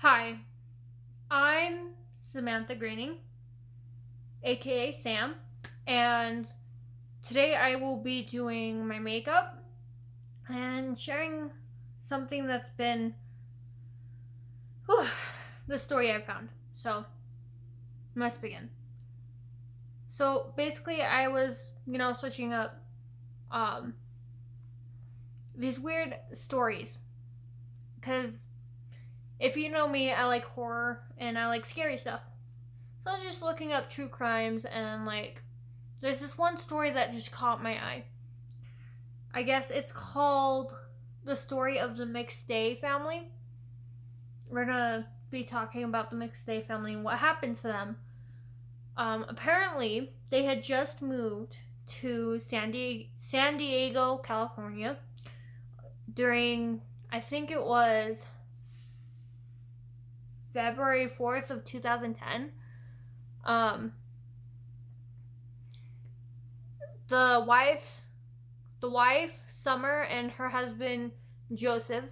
Hi, I'm Samantha Greening, aka Sam, and today I will be doing my makeup and sharing something that's been the story I found. So, let's begin. So, basically, I was, searching up um, these weird stories because if you know me, I like horror and I like scary stuff. So I was just looking up true crimes and there's this one story that just caught my eye. I guess it's called The Story of the Mcstay Family. We're gonna be talking about the Mcstay family and what happened to them. Apparently, they had just moved to San Diego, California during, I think it was February 4th of 2010. Um, the wife, Summer, and her husband, Joseph,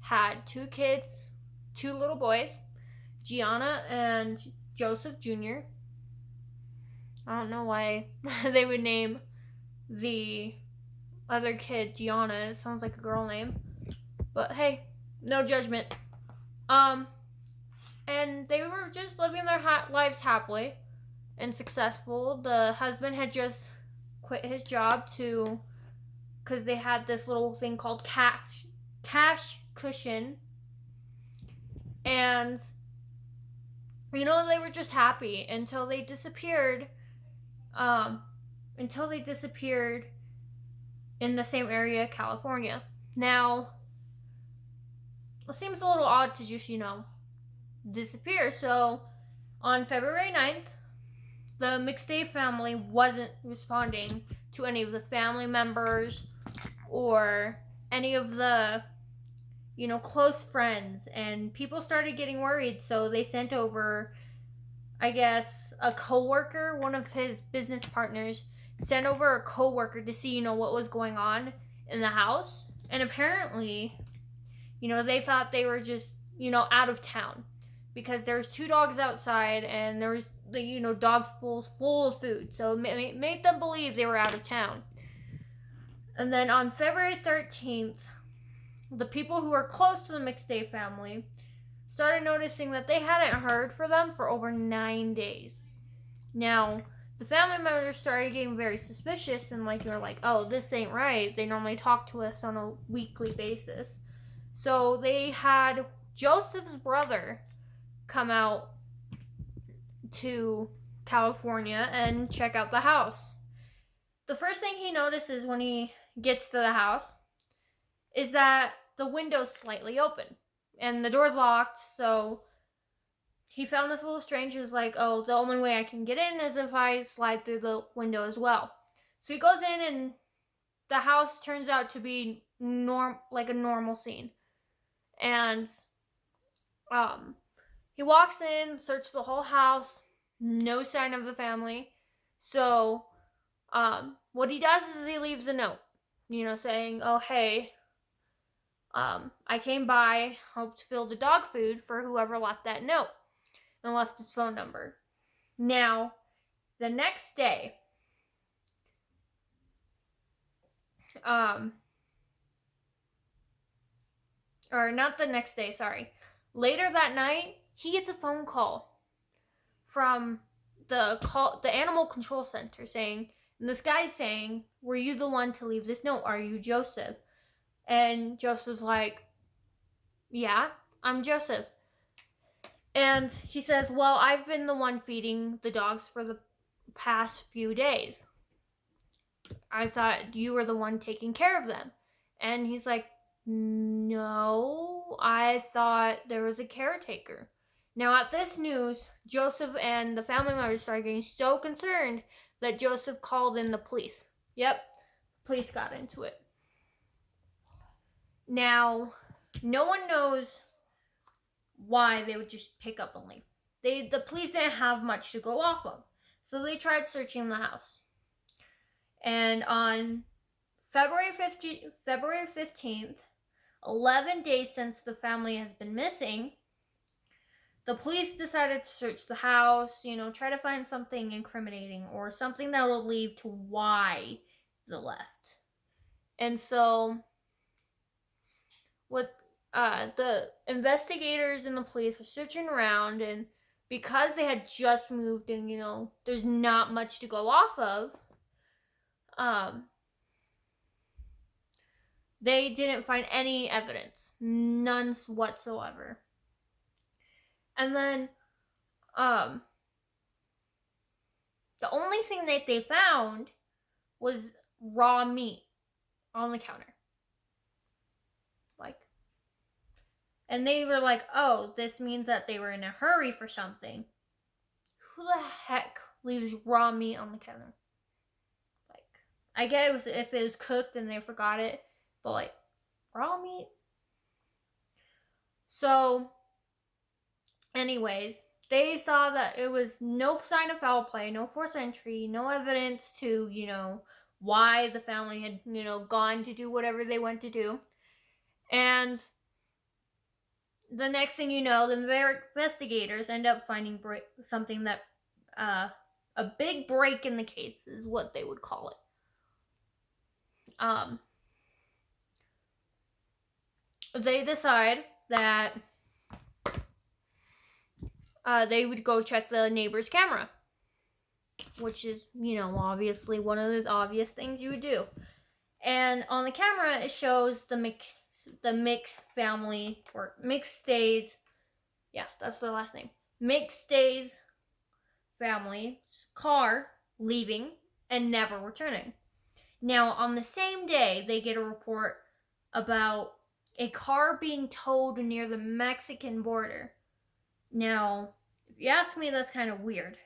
had two kids, two little boys, Gianna and Joseph Jr. I don't know why they would name the other kid Gianna. It sounds like a girl name. But hey, no judgment. And they were just living their lives happily and successful. The husband had just quit his job because they had this little thing called cash cushion, and they were just happy until they disappeared. Until they disappeared in the same area, California. Now, it seems a little odd to just disappear. So, on February 9th, the Mcstay family wasn't responding to any of the family members or any of the close friends, and people started getting worried, so they sent over, I guess, a coworker. One of his business partners sent over a coworker to see what was going on in the house. And apparently, they thought they were just out of town because there was two dogs outside and there was the dog bowls full of food, so it made them believe they were out of town. And then on February 13th, the people who were close to the Mcstay family started noticing that they hadn't heard from them for over 9 days. Now, the family members started getting very suspicious and you're like, oh, this ain't right. They normally talk to us on a weekly basis. So they had Joseph's brother come out to California and check out the house. The first thing he notices when he gets to the house is that the window's slightly open and the door's locked. So he found this a little strange. He was like, oh, the only way I can get in is if I slide through the window as well. So he goes in, and the house turns out to be like a normal scene. And he walks in, searches the whole house, no sign of the family. So what he does is he leaves a note, saying, oh, hey, I came by, hoped to fill the dog food for whoever left that note, and left his phone number. Now, the next day, or not the next day, sorry. Later that night, he gets a phone call from the animal control center saying, and this guy's saying, were you the one to leave this note? Are you Joseph? And Joseph's like, yeah, I'm Joseph. And he says, well, I've been the one feeding the dogs for the past few days. I thought you were the one taking care of them. And he's like, no, I thought there was a caretaker. Now, at this news, Joseph and the family members started getting so concerned that Joseph called in the police. Yep, police got into it. Now, no one knows why they would just pick up and leave. The police didn't have much to go off of, so they tried searching the house. And on February 15th, 11 days since the family has been missing, the police decided to search the house, try to find something incriminating or something that will lead to why they left. And so, what the investigators and the police were searching around, and because they had just moved and there's not much to go off of, they didn't find any evidence, none whatsoever. And then the only thing that they found was raw meat on the counter. And they were like, oh, this means that they were in a hurry for something. Who the heck leaves raw meat on the counter? I get it was if it was cooked and they forgot it, but raw meat? So, anyways, they saw that it was no sign of foul play, no forced entry, no evidence to, why the family had, gone to do whatever they went to do. And the next thing you know, the investigators end up finding something that, a big break in the case is what they would call it. They decide that they would go check the neighbor's camera, which is, obviously one of those obvious things you would do. And on the camera, it shows the Mc family, or Mcstay's, yeah, that's their last name, Mcstay's family's car leaving and never returning. Now, on the same day, they get a report about a car being towed near the Mexican border. Now, if you ask me, that's kind of weird.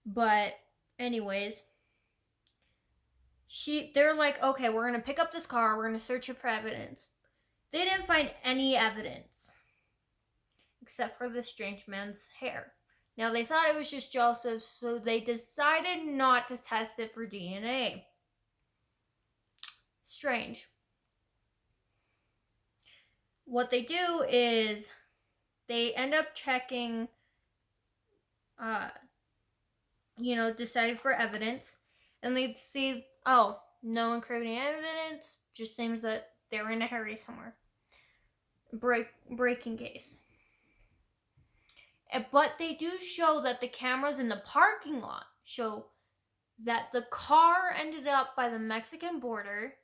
But, anyways, they're like, okay, we're going to pick up this car, we're going to search it for evidence. They didn't find any evidence, except for the strange man's hair. Now, they thought it was just Joseph's, so they decided not to test it for DNA. Strange. What they do is they end up checking, decided for evidence, and they see, oh, no incriminating evidence, just seems that they were in a hurry somewhere. Breaking case. But they do show that the cameras in the parking lot show that the car ended up by the Mexican border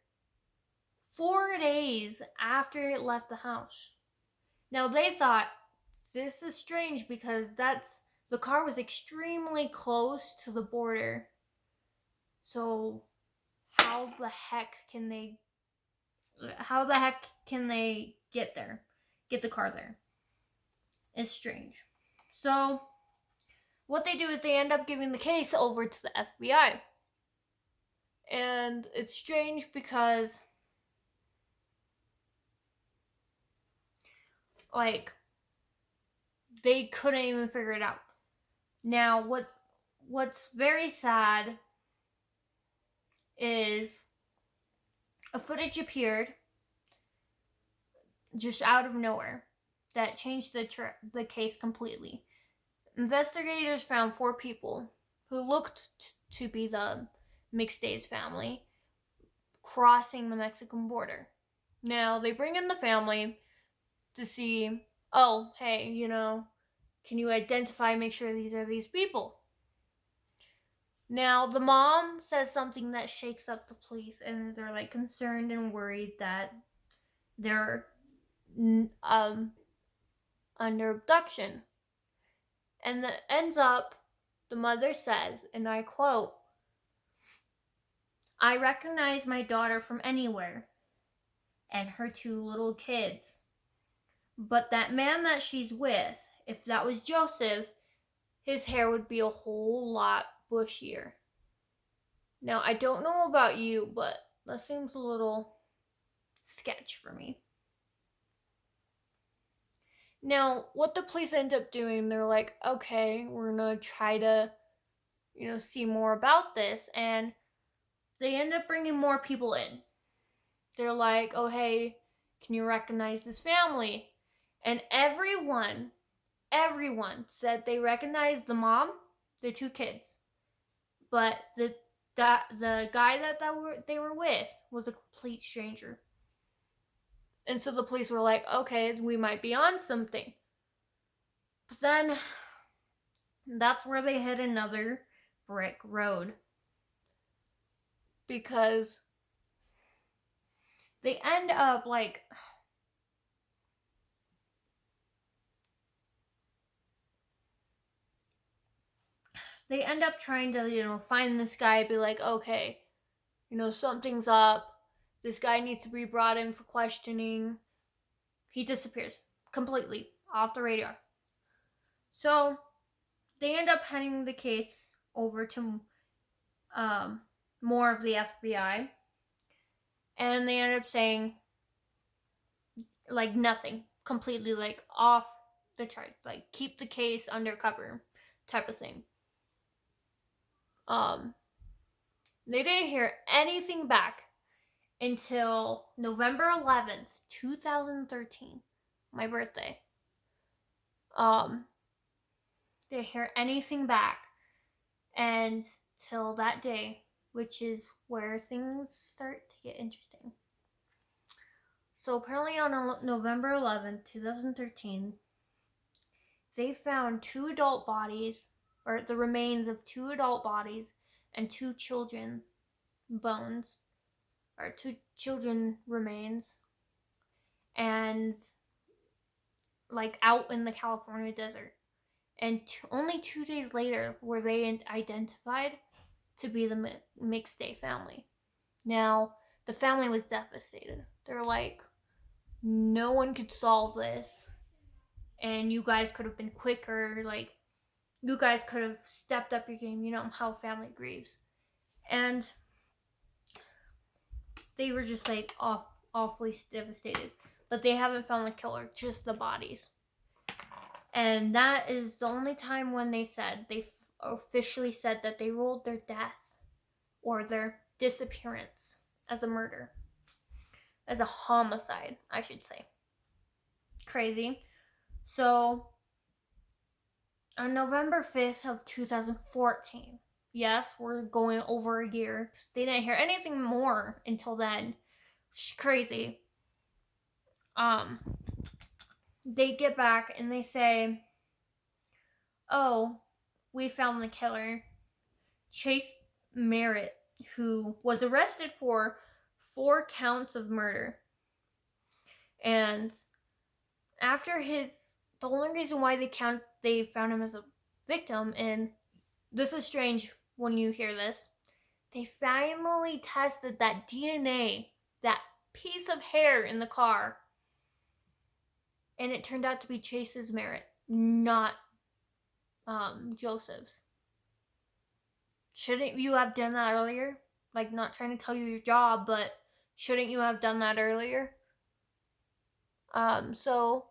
4 days after it left the house. Now, they thought, this is strange because the car was extremely close to the border. So, how the heck can they get there? Get the car there? It's strange. So, what they do is they end up giving the case over to the FBI. And it's strange because, they couldn't even figure it out. Now, what's very sad is a footage appeared just out of nowhere that changed the case completely. Investigators found 4 people who looked to be the Mcstay's family crossing the Mexican border. Now, they bring in the family to see, oh, hey, can you identify, make sure these are these people? Now, the mom says something that shakes up the police, and they're concerned and worried that they're under abduction. And that ends up, the mother says, and I quote, "I recognize my daughter from anywhere, and her 2 little kids. But that man that she's with, if that was Joseph, his hair would be a whole lot bushier." Now, I don't know about you, but that seems a little sketch for me. Now, what the police end up doing, they're like, okay, we're going to try to, see more about this. And they end up bringing more people in. They're like, oh, hey, can you recognize this family? And everyone everyone said they recognized the mom, the two kids, but the guy that they were with was a complete stranger. And so the police were like, okay, we might be on something. But then that's where they hit another brick road. Because they end up they end up trying to, find this guy, be like, okay, something's up. This guy needs to be brought in for questioning. He disappears completely off the radar. So they end up handing the case over to more of the FBI. And they end up saying, nothing. Completely, off the chart. Keep the case undercover type of thing. They didn't hear anything back until November 11th, 2013, my birthday. They didn't hear anything back, and till that day, which is where things start to get interesting. So apparently on November 11th, 2013, they found two adult bodies, or the remains of two adult bodies, and two children bones, or two children remains, and out in the California desert. And only 2 days later were they identified to be the Mcstay family. Now, the family was devastated. They're like, no one could solve this, and you guys could have been quicker, you guys could have stepped up your game, how family grieves. And they were just awfully devastated. But they haven't found the killer, just the bodies. And that is the only time when they officially said that they ruled their death or their disappearance as a murder. As a homicide, I should say. Crazy. So, on November 5th of 2014, yes, we're going over a year, because they didn't hear anything more until then. It's crazy. They get back and they say, oh, we found the killer, Chase Merritt, who was arrested for 4 counts of murder. And after the only reason why they found him as a victim, and this is strange when you hear this, they finally tested that DNA, that piece of hair in the car, and it turned out to be Chase's Merritt, not Joseph's. Shouldn't you have done that earlier? Not trying to tell you your job, but shouldn't you have done that earlier? So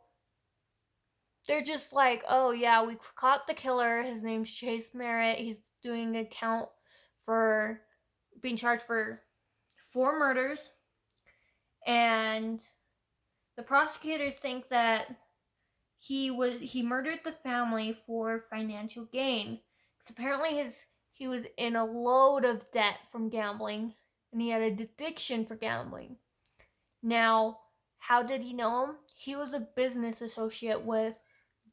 they're just like, oh yeah, we caught the killer. His name's Chase Merritt. He's doing a count for being charged for 4 murders. And the prosecutors think that he murdered the family for financial gain. Because apparently he was in a load of debt from gambling, and he had an addiction for gambling. Now, how did he know him? He was a business associate with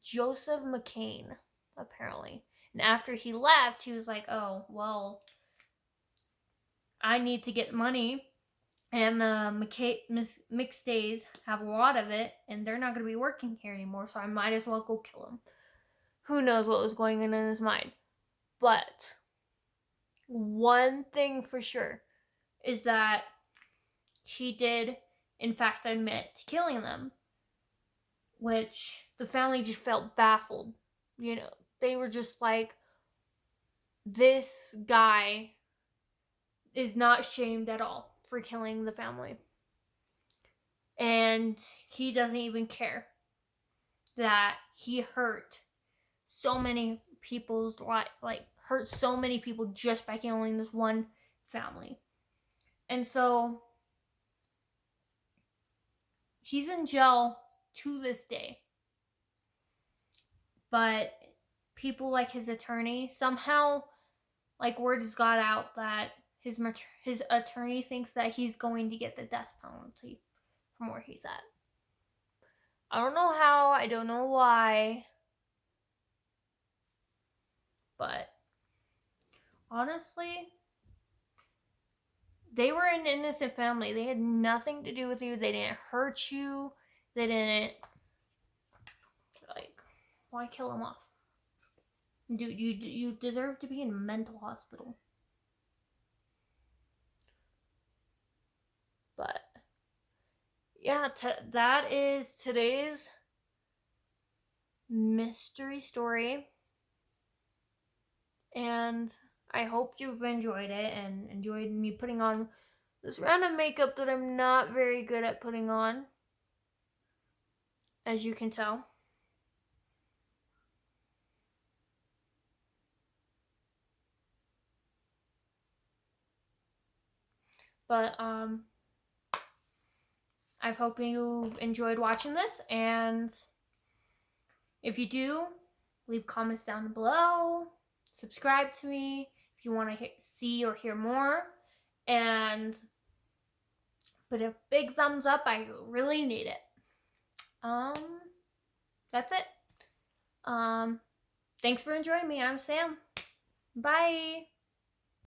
Joseph McCain, apparently. And after he left, he was like, oh, well, I need to get money. And Mcstays have a lot of it, and they're not going to be working here anymore, so I might as well go kill him. Who knows what was going on in his mind. But one thing for sure is that he did, in fact, admit to killing them, which the family just felt baffled. They were just like, this guy is not shamed at all for killing the family. And he doesn't even care that he hurt so many people's life, hurt so many people just by killing this one family. And so he's in jail to this day. but people like his attorney, somehow, like, word has got out that his attorney thinks that he's going to get the death penalty from where he's at. I don't know how, I don't know why, but honestly, they were an innocent family. They had nothing to do with you. They didn't hurt you. They didn't, like, why kill him off? Dude, you deserve to be in a mental hospital. But yeah, that is today's mystery story. And I hope you've enjoyed it and enjoyed me putting on this random makeup that I'm not very good at putting on, as you can tell. But I hope you've enjoyed watching this, and if you do, leave comments down below, subscribe to me if you want to see or hear more, and put a big thumbs up. I really need it. That's it. Thanks for enjoying me. I'm Sam. Bye.